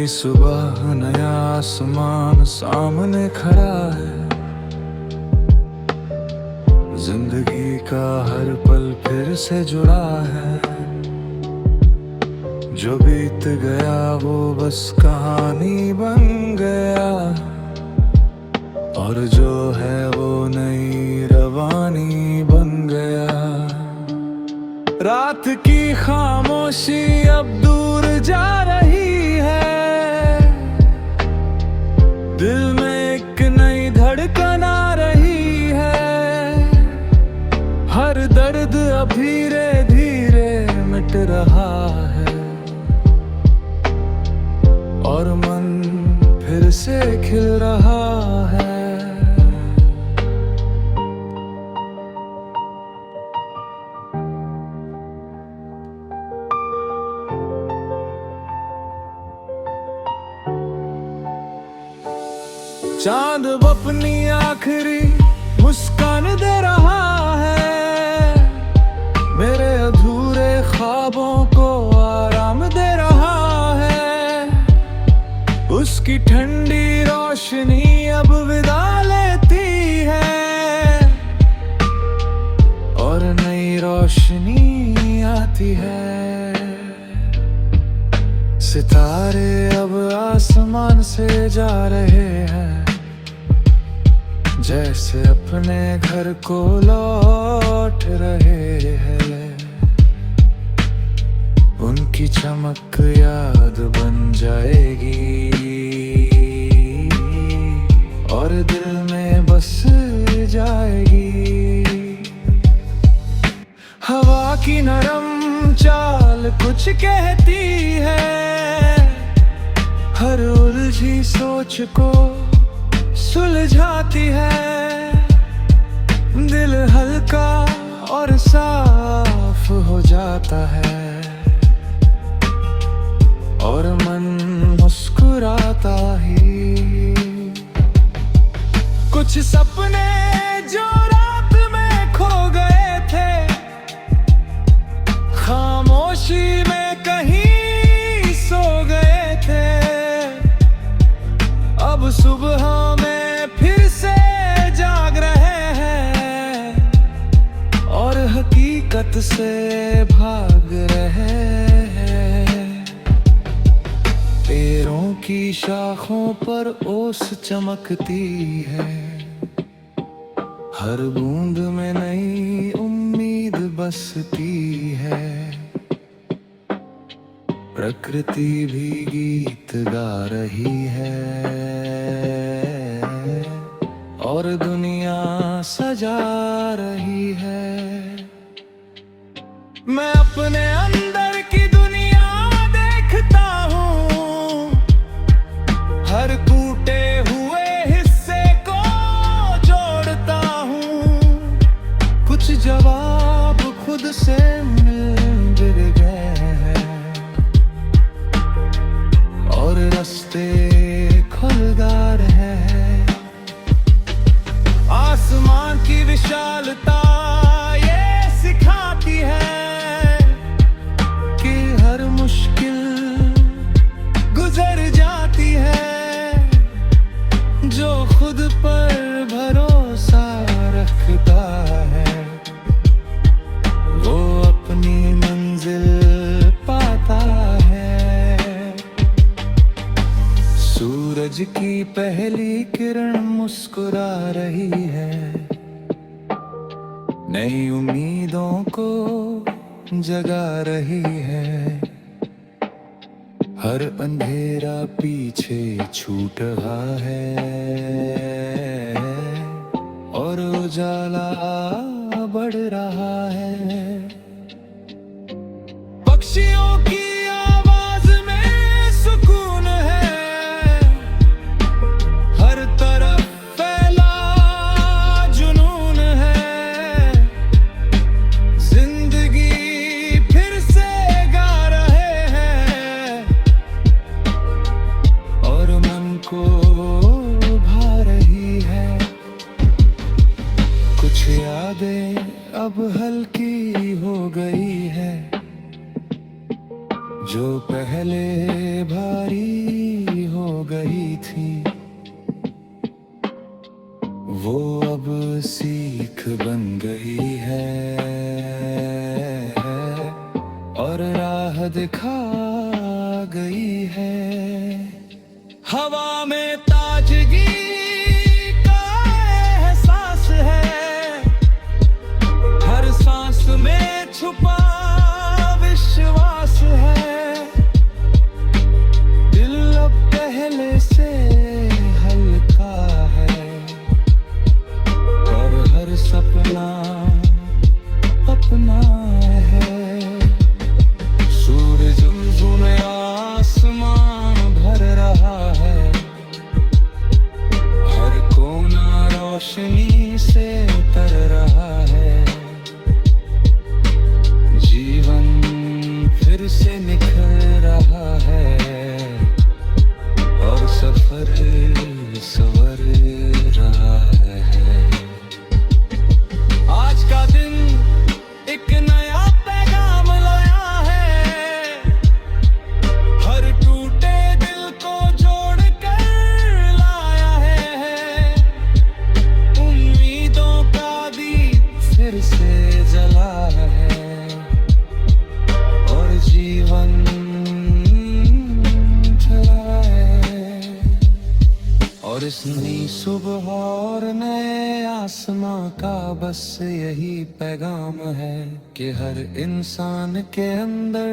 नई सुबह नया आसमान सामने खड़ा है। जिंदगी का हर पल फिर से जुड़ा है। जो बीत गया वो बस कहानी बन गया, और जो है वो नई रवानी बन गया। रात की खामोशी अब दूर जा रही है। दिल में एक नई धड़कन आ रही है। हर दर्द अब धीरे धीरे मिट रहा है, और मन फिर से खिल रहा है। चांद अपनी आखिरी मुस्कान दे रहा है। मेरे अधूरे ख्वाबों को आराम दे रहा है। उसकी ठंडी रोशनी अब विदा लेती है, और नई रोशनी आती है। सितारे अब आसमान से जा रहे हैं, जैसे अपने घर को लौट रहे हैं। उनकी चमक याद बन जाएगी, और दिल में बस जाएगी। हवा की नरम चाल कुछ कहती है, हर उलझी सोच को सुलझाती है। दिल हल्का और साफ हो जाता है, और मन मुस्कुराता ही। कुछ सपने जो रात में खो गए थे, खामोशी में कहीं सो गए थे। अब सुबह में फिर से जाग रहे हैं, और हकीकत से भाग रहे हैं। पेड़ों की शाखों पर ओस चमकती है, हर बूंद में नई उम्मीद बसती है। प्रकृति भी गीत गा रही है, और दुनिया सजा रही है। मैं अपने अंदर की दुनिया देखता हूँ, हर टूटे हुए हिस्से को जोड़ता हूँ। कुछ जवाब खुद से मिल गए हैं, और रास्ते खुलदार हैं। आसमान की विशालता ये सिखाती है कि हर मुश्किल गुजर जाती है। जो खुद पर भरोसा रखता है, वो अपनी मंजिल पाता है। सूरज की पहली किरण मुस्कुरा रही है, नई उम्मीदों को जगा रही है। हर अंधेरा पीछे छूट रहा है, और उजाला बढ़ रहा है। पक्षियों की आवाज में सुकून है, हर तरफ फैला जुनून है। जिंदगी फिर से गा रहे हैं, और मन को भा रही है। कुछ यादें अब हल्की हो गई है, जो पहले भारी ताजगी का एहसास है, हर सांस में छुपा विश्वास है। दिल अब पहले से हल्का है, और हर सपना अपना है। सूरज में आसमान भर रहा है, हर कोना रोशनी से तर रहा है। जीवन फिर से निखर रहा है, और सफर सवर रहा है। आज का दिन एक नया पैगाम लाया है, हर टूटे दिल को जोड़ कर लाया है। उम्मीदों का दीप फिर से जला है, और जीवन चला है। और इस नई सुबह और नए आसमां का बस यही पैगाम है कि हर इंसान के अंदर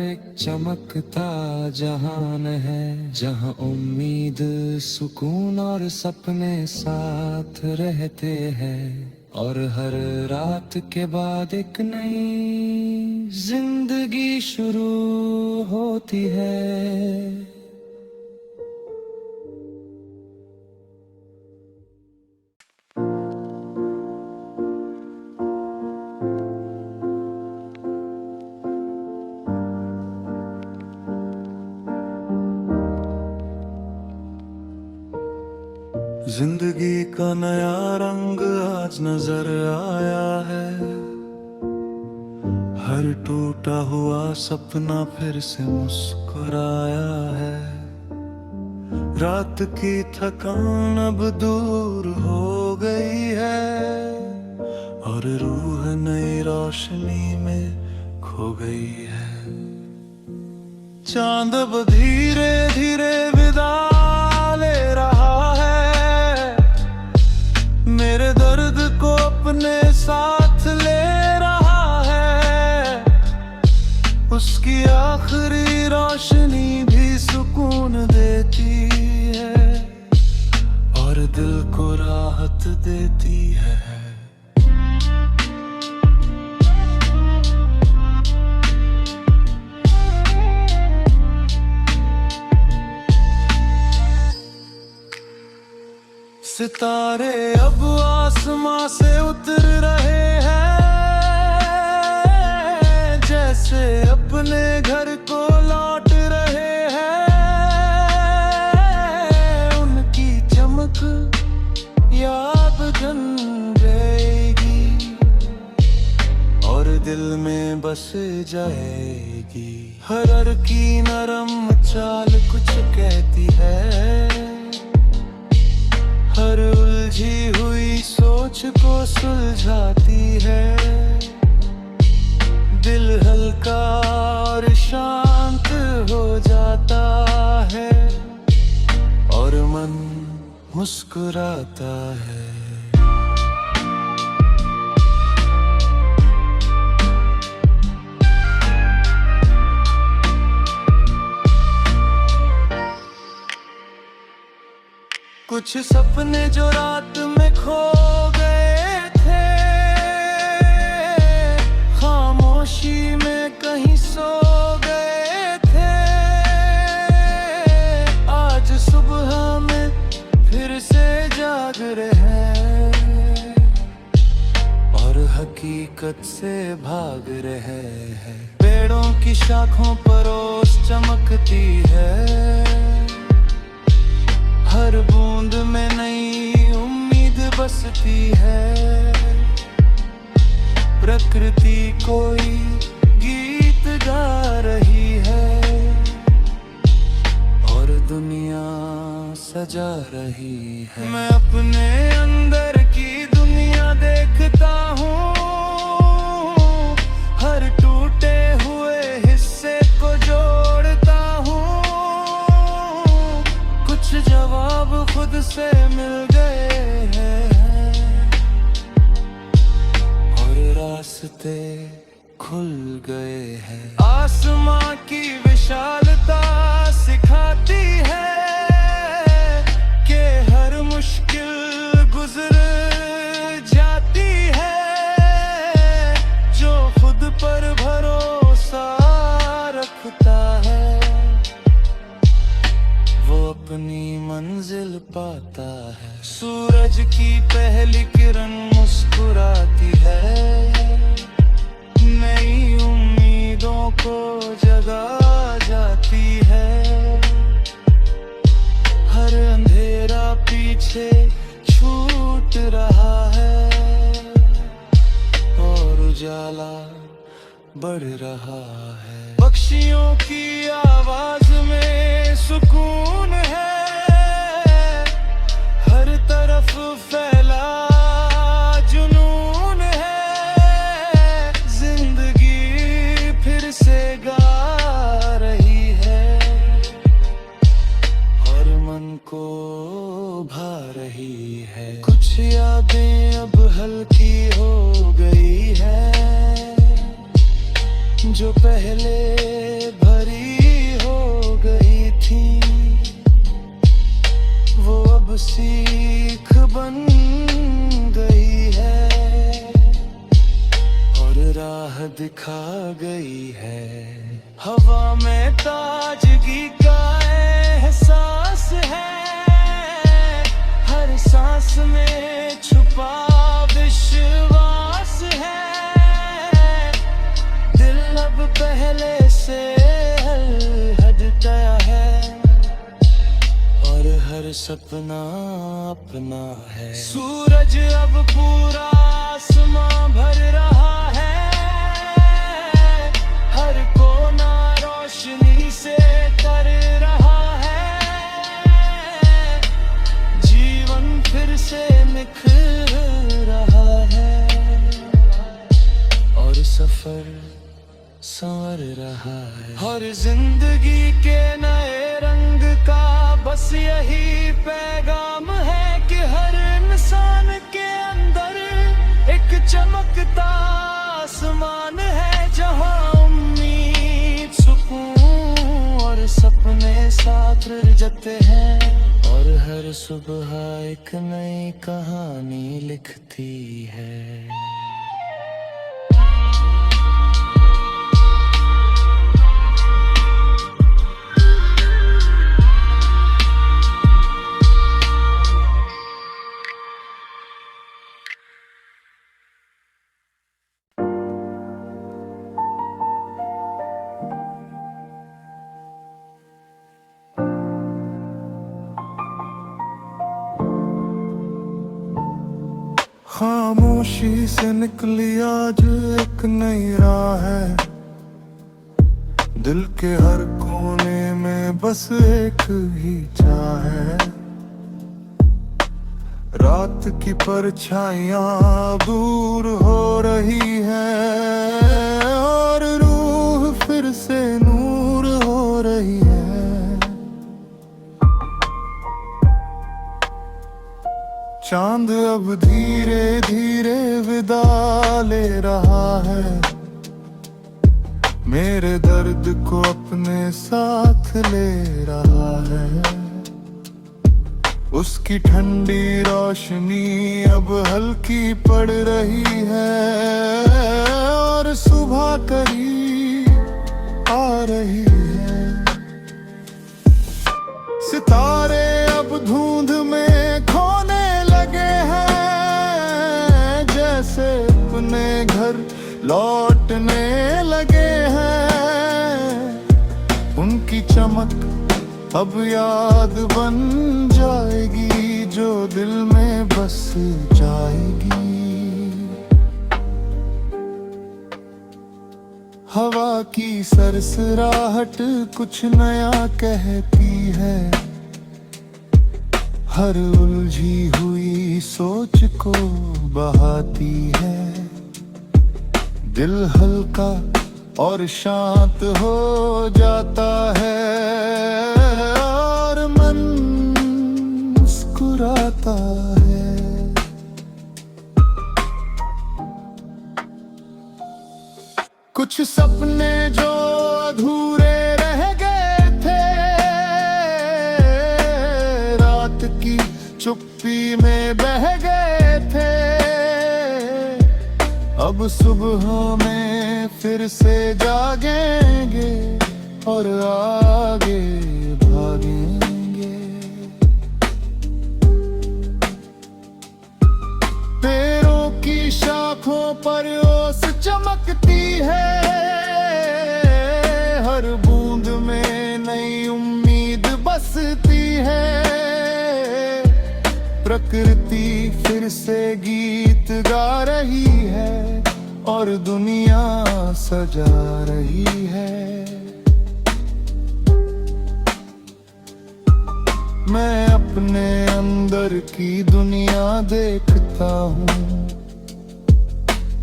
एक चमकता जहान है, जहां उम्मीद, सुकून और सपने साथ रहते हैं। और हर रात के बाद एक नई जिंदगी शुरू होती है। जिंदगी का नया रंग आज नजर आया है, हर टूटा हुआ सपना फिर से मुस्कुराया है। रात की थकान अब दूर हो गई है, और रूह नई रोशनी में खो गई है। चांद अब धीरे धीरे विदा ले रहा है, मेरे दर्द को अपने साथ ले रहा है। उसकी आखिरी रोशनी भी सुकून देती है, और दिल को राहत देती है। सितारे अब आसमां से उतर रहे हैं, जैसे अपने घर को लौट रहे हैं। उनकी चमक याद बन जाएगी, और दिल में बस जाएगी। हर की नरम चाल कुछ कहती है, हर उलझी हुई सोच को सुलझाती है। दिल हल्का और शांत हो जाता है, और मन मुस्कुराता है। कुछ सपने जो रात में खो गए थे, खामोशी में कहीं सो गए थे। आज सुबह में फिर से जाग रहे हैं, और हकीकत से भाग रहे हैं। पेड़ों की शाखों पर ओस चमकती है, हर बूंद में नई उम्मीद बसती है। प्रकृति कोई गीत गा रही है, और दुनिया सजा रही है। मैं अपने अंदर की दुनिया देखता हूँ, हर टूटे हुए हिस्से को जोड़ता हूँ। कुछ जवाब खुद से मिल गए हैं और रास्ते खुल गए हैं। आसमां की विशालता सिखाती है कि हर मुश्किल गुजर जाती है। जो खुद पर भरोसा रखता है वो अपनी मंजिल पाता है। सूरज की पहली किरण मुस्कुराती है, नई उम्मीदों को जगा जाती है। हर अंधेरा पीछे छूट रहा है और उजाला बढ़ रहा है। पक्षियों की आवाज में सुकून है, हर तरफ फैला जुनून है। जिंदगी फिर से गा रही है और मन को भा रही है। कुछ यादें अब हल्की हो गई है, जो पहले भरी हो गई थी वो अब सीख बन गई है और राह दिखा गई है। हवा में ताजगी का एहसास है, हर सांस में छुपा विश्वास है। अब पहले से हट गया है और हर सपना अपना है। सूरज अब पूरा आसमां भर रहा है, हर कोना रोशनी से तर रहा है। जीवन फिर से निखर रहा है और सफर संवर रहा है। हर जिंदगी के नए रंग का बस यही पैगाम है कि हर इंसान के अंदर एक चमकता आसमान है, जहां उम्मीद सुकून और सपने साथ जते हैं और हर सुबह एक नई कहानी लिखती है। खामोशी से निकली आज एक नई राह है, दिल के हर कोने में बस एक ही चाह है। रात की परछाइयाँ दूर हो रही है और रूह फिर से नूर हो रही है। चांद अब धीरे धीरे विदा ले रहा है, मेरे दर्द को अपने साथ ले रहा है। उसकी ठंडी रोशनी अब हल्की पड़ रही है और सुबह करीब आ रही है। सितारे अब धुंध में खोने लगे हैं, जैसे अपने घर लौटने लगे हैं। उनकी चमक अब याद बन जाएगी जो दिल में बस जाएगी। हवा की सरसराहट कुछ नया कहती है, हर उलझी हुई सोच को बहाती है। दिल हल्का और शांत हो जाता है और मन मुस्कुराता मुस्कुराता है। कुछ सपने जो अधूरे रह गए थे, रात की चुप्पी में बह गए थे, अब सुबह में फिर से जागेंगे और आगे भागेंगे। पेड़ों की शाखों पर ओस चमकती है, हर बूंद में नई उम्मीद बसती है। प्रकृति फिर से गीत गा रही है और दुनिया सजा रही है। मैं अपने अंदर की दुनिया देखता हूँ,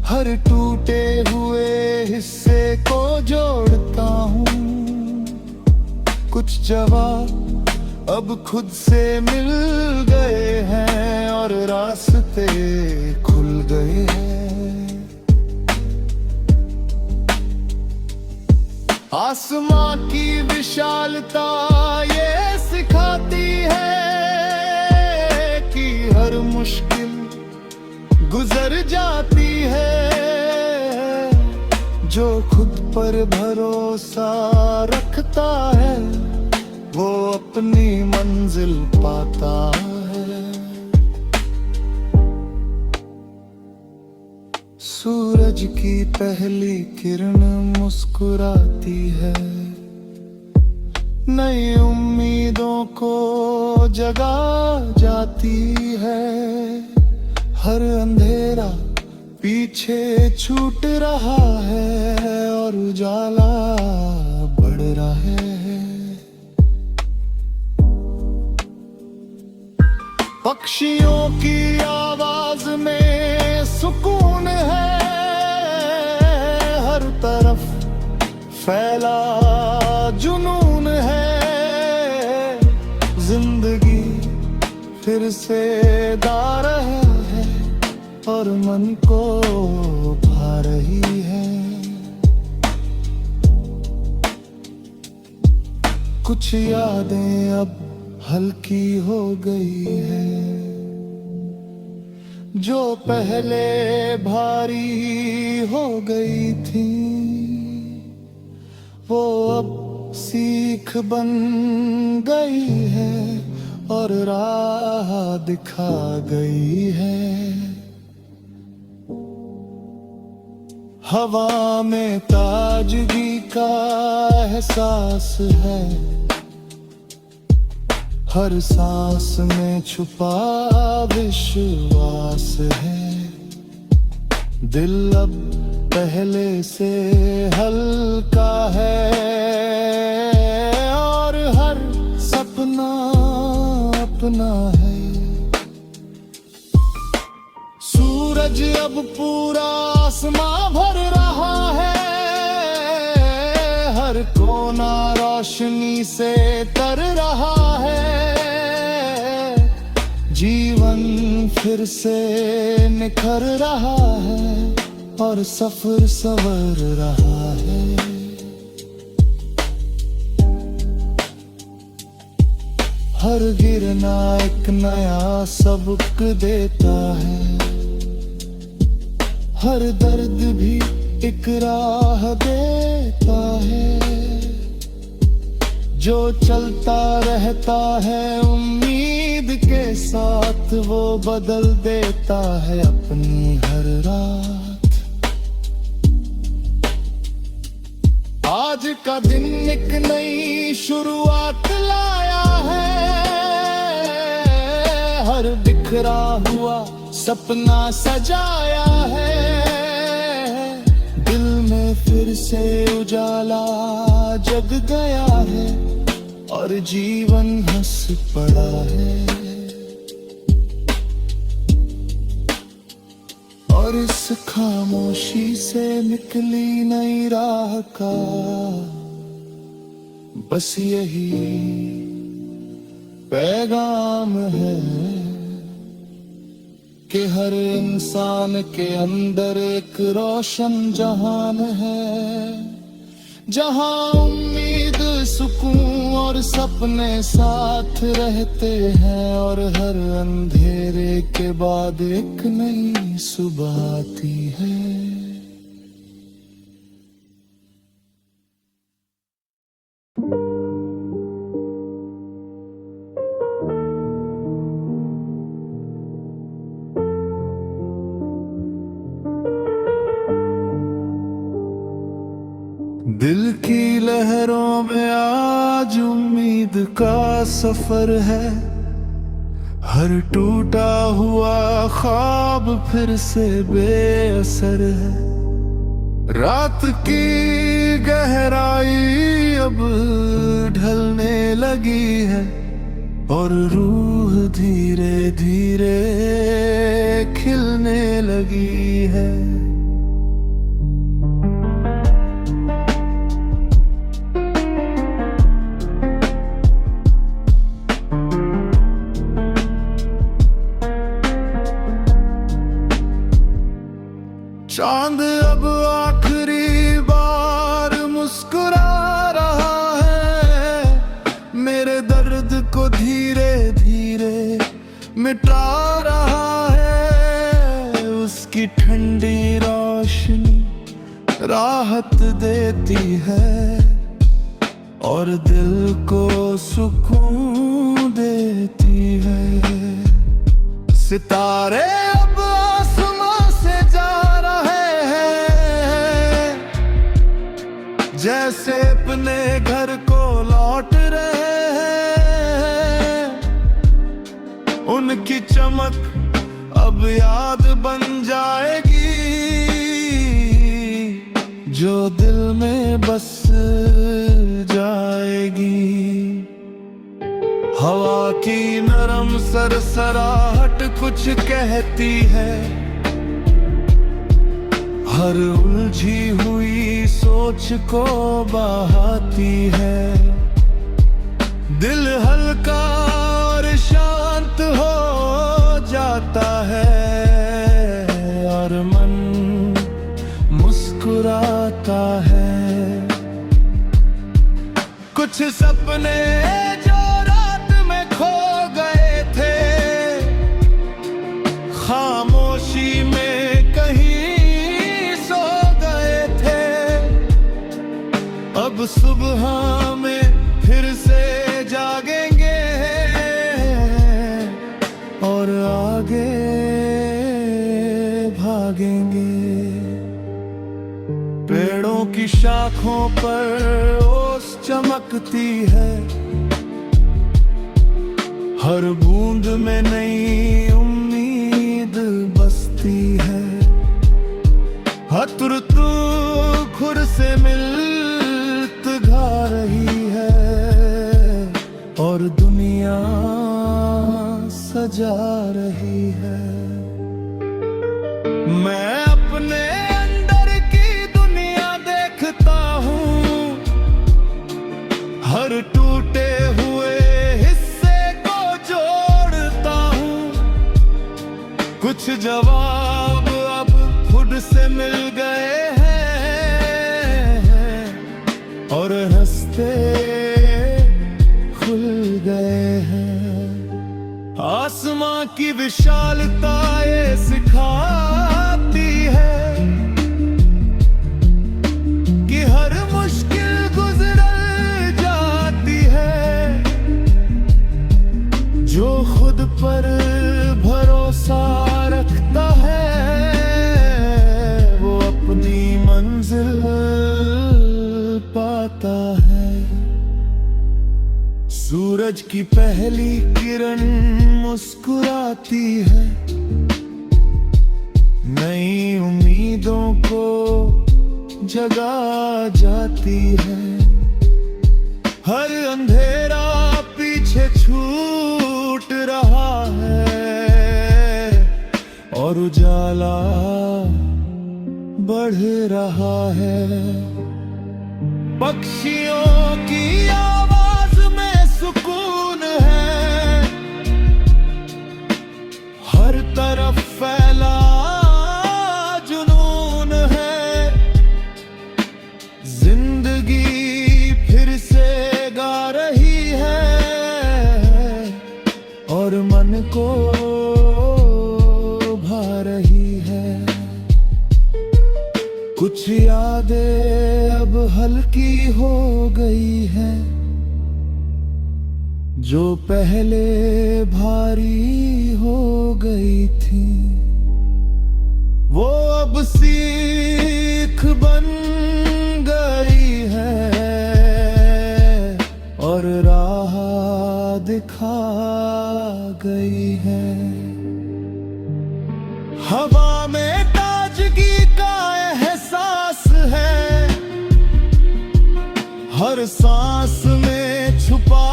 हर टूटे हुए हिस्से को जोड़ता हूँ। कुछ जवाब अब खुद से मिल गए हैं और रास्ते खुल गए हैं। आसमां की विशालता ये सिखाती है कि हर मुश्किल गुजर जाती है। जो खुद पर भरोसा रखता है वो अपनी मंजिल पाता है। सूरज की पहली किरण मुस्कुराती है, नई उम्मीदों को जगा जाती है। हर अंधेरा पीछे छूट रहा है और उजाला बढ़ रहा है। पक्षियों की आवाज में सुकून है, हर तरफ फैला जुनून है। जिंदगी फिर से गा रहा है और मन को भा रही है। कुछ यादें अब हल्की हो गई है, जो पहले भारी हो गई थी वो अब सीख बन गई है और राह दिखा गई है। हवा में ताजगी का एहसास है, हर सांस में छुपा विश्वास है। दिल अब पहले से हल्का है और हर सपना अपना है। सूरज अब पूरा आसमां भर रहा है, हर कोना रोशनी से तर रहा है। जीवन फिर से निखर रहा है और सफर संवर रहा है। हर गिरना एक नया सबक देता है, हर दर्द भी एक राह देता है। जो चलता रहता है उम्मीद के साथ, वो बदल देता है अपनी हर रात। आज का दिन एक नई शुरुआत लाया है, हर बिखरा हुआ सपना सजाया है। दिल में फिर से उजाला जग गया है और जीवन हंस पड़ा है। और इस खामोशी से निकली नई राह का बस यही पैगाम है। कि हर इंसान के अंदर एक रोशन जहान है, जहां उम्मीद, सुकून और सपने साथ रहते हैं, और हर अंधेरे के बाद एक नई सुबह आती है। दिल की लहरों में आज उम्मीद का सफर है, हर टूटा हुआ ख्वाब फिर से बेअसर है। रात की गहराई अब ढलने लगी है, और रूह धीरे धीरे खिलने लगी है। चांद अब आखिरी बार मुस्कुरा रहा है, मेरे दर्द को धीरे धीरे मिटा रहा है। उसकी ठंडी रोशनी राहत देती है, और दिल को सुकून देती है। सितारे अब आसमां से जा रहे हैं, जैसे अपने घर को लौट रहे हैं। उनकी चमक अब याद बन जाएगी, जो दिल में बस जाएगी। हवा की नरम सरसराहट कुछ कहती है, हर उलझी हुई सोच को बहाती है। दिल हल्का और शांत हो जाता है, और मन मुस्कुराता है। कुछ सपने जो रात में खो गए थे, खामोशी में कहीं सो गए थे, अब सुबह में फिर से जागेंगे, और आगे भागेंगे। पेड़ों की शाखों पर ओस चमकती है, हर बूंद में नई उम्मीद बसती है। हथुर तू खुद से मिलत गा रही है, और दुनिया सजा रही है। मैं अपने अंदर की दुनिया देखता हूँ, हर टूटे हुए हिस्से को जोड़ता हूँ। कुछ जवाब अब खुद से मिल गए हैं, और रास्ते खुल गए हैं। आसमां की विशालता ये सिखाती है कि हर मुश्किल गुजर जाती है। जो खुद पर भरोसा रखता है, वो अपनी मंजिल पाता है। सूरज की पहली किरण मुस्कुराती है, नई उम्मीदों को जगा जाती है। हर अंधेरा पीछे छूट रहा है, और उजाला बढ़ रहा है। पक्षियों की सुकून है, हर तरफ फैला जुनून है। जिंदगी फिर से गा रही है और मन को भा रही है। कुछ यादें अब हल्की हो गई है, जो पहले भारी हो गई थी, वो अब सीख बन गई है और राह दिखा गई है। हवा में ताजगी का एहसास है, हर सांस में छुपा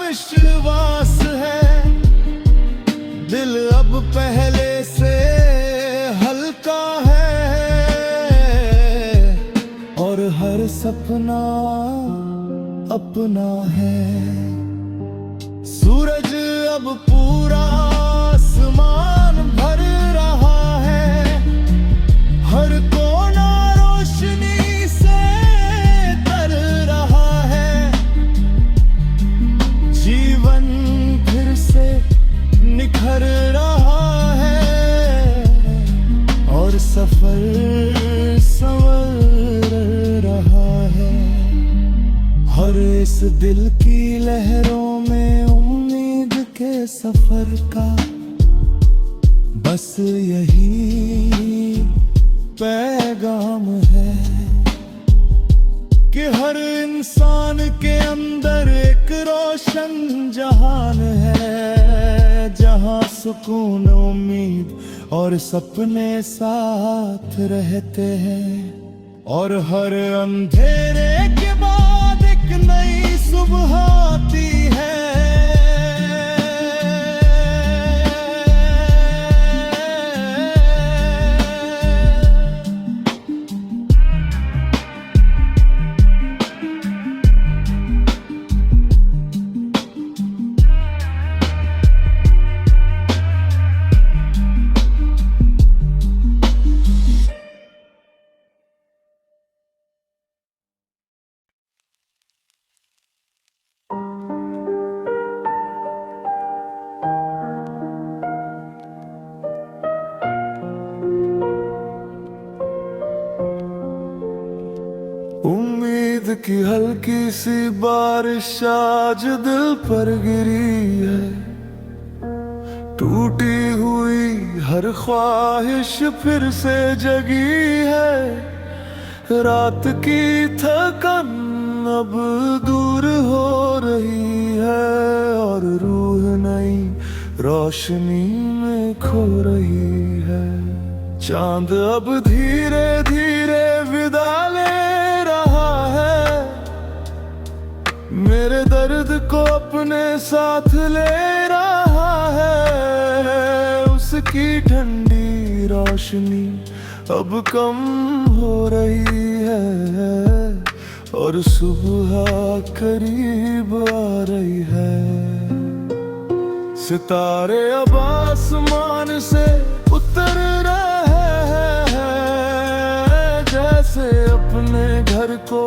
विश्वास है। दिल अब पहले से हल्का है और हर सपना अपना है। सूरज अब पूरा आसमान भर रहा है, हर कोना रोशनी से तर रहा है। जीवन फिर से निखर रहा है और सफर संवर रहा है। हर इस दिल की लहरों में उम्मीद के सफर का बस यही पैगाम है कि हर इंसान के अंदर एक रोशन जहान है, जहां सुकून, उम्मीद और सपने साथ रहते हैं। और हर अंधेरे के बाद एक नई सुबह आती है। उम्मीद की हल्की सी बारिश आज दिल पर गिरी है। टूटी हुई हर ख्वाहिश फिर से जगी है। रात की थकन अब दूर हो रही है और रूह नई रोशनी में खो रही है। चांद अब धीरे धीरे विदा ले रहा है, मेरे दर्द को अपने साथ ले रहा है। उसकी ठंडी रोशनी अब कम हो रही है और सुबह करीब आ रही है। सितारे अब आसमान से उतर रहे हैं, जैसे अपने घर को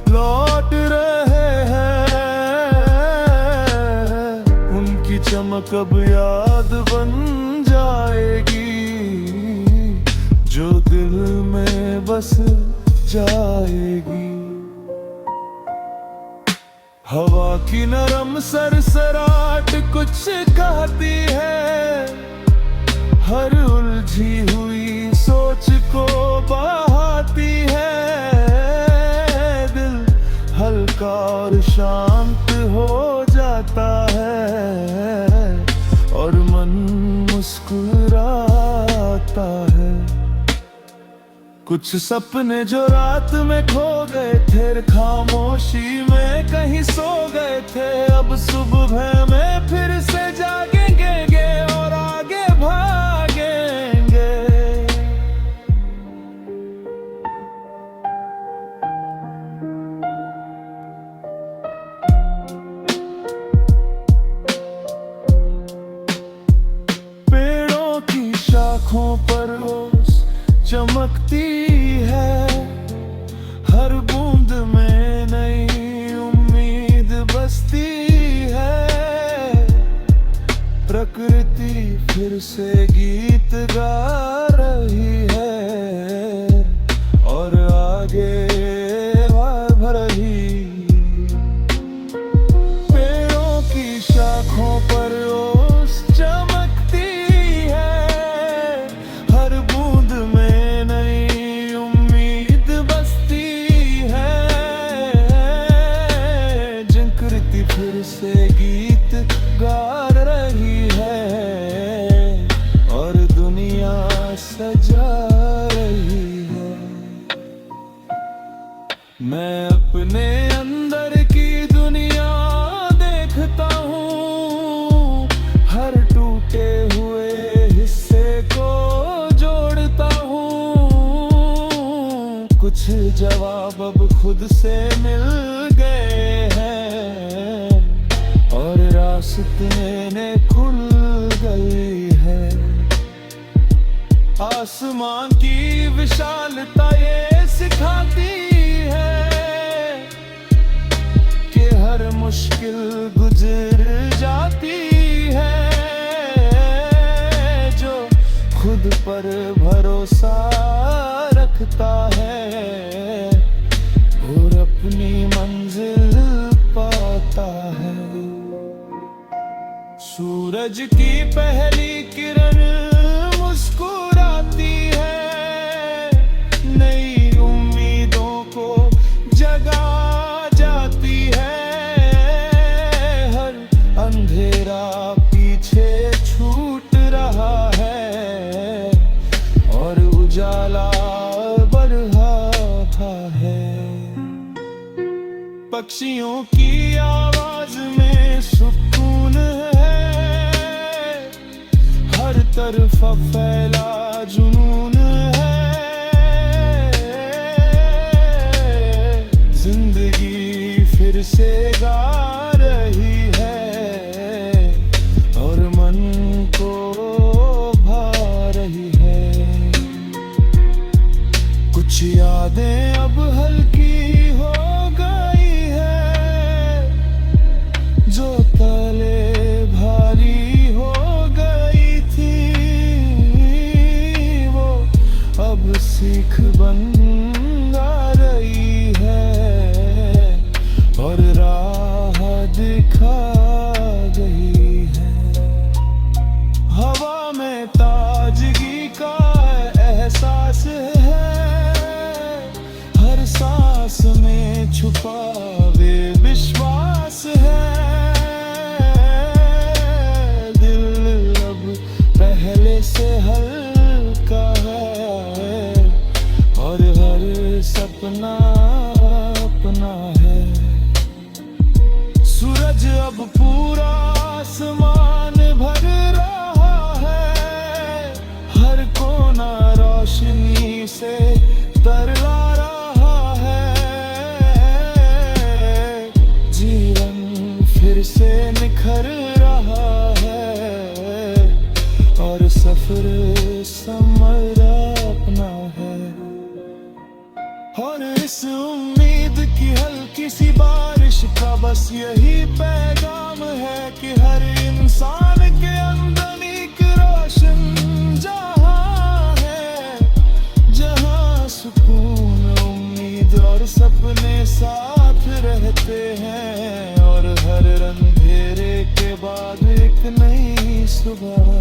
लौट रहे हैं। उनकी चमक अब याद बन जाएगी, जो दिल में बस जाएगी। हवा की नरम सरसराहट कुछ कहती है, हर उलझी हुई सोच को बहाती है। दिल हल्का और शांत हो जाता है और मन मुस्कुराता है। कुछ सपने जो रात में खो गए थे, खामोशी में कहीं सो गए थे, अब सुबह में फिर से जागेंगे और आगे भागेंगे। आँखों पर ओस चमकती है, हर बूंद में नई उम्मीद बसती है। प्रकृति फिर से गीत गा रही है और आगे बढ़ रही। पेड़ों की शाखों पर ओस चमकती है, हर बूंद में नई उम्मीद बसती है। प्रकृति फिर से गीत गा रही है और दुनिया सजा रही है। मैं अपने अंदर की दुनिया देखता हूँ, हर टूटे हुए हिस्से को जोड़ता हूँ। कुछ जवाब अब खुद से मिल गए हैं और रास्ते खुल गई है। आसमान की विशालता ये सिखाती है कि हर मुश्किल गुजर जाती है। जो खुद पर भरोसा रखता है और अपनी मंजिल पाता है। सूरज की पहली किरण मुस्कुराती है, नई उम्मीदों को जगा जाती है। हर अंधेरा पीछे छूट रहा है और उजाला बढ़ रहा है। पक्षियों की आवाज में सुकून है, हर तरफ फैला जुनून है। जिंदगी फिर से गा रही है और मन को भा रही है। कुछ यादें अब हल्की हो गई है, जो तले भारी हो गई थी, वो अब सीख बन आ रही है और राह दिखा गई है। हवा में ताजगी का एहसास है, हर सांस में छुपा वे विश्वास है। दिल अब पहले से हल्का है और हर सपना अपना है। सूरज अब पूरा आसमान भर रहा है, हर कोना रोशनी से तरला रहा है। जीवन फिर से निखर रहा है और सफर समर अपना है। और इस उम्मीद की हल्की सी बारिश का बस यही पैगाम है कि हर इंसान के अंदर एक रोशन जहां है, जहां सुकून उम्मीद और सपने साथ रहते हैं और हर अंधेरे के बाद एक नई सुबह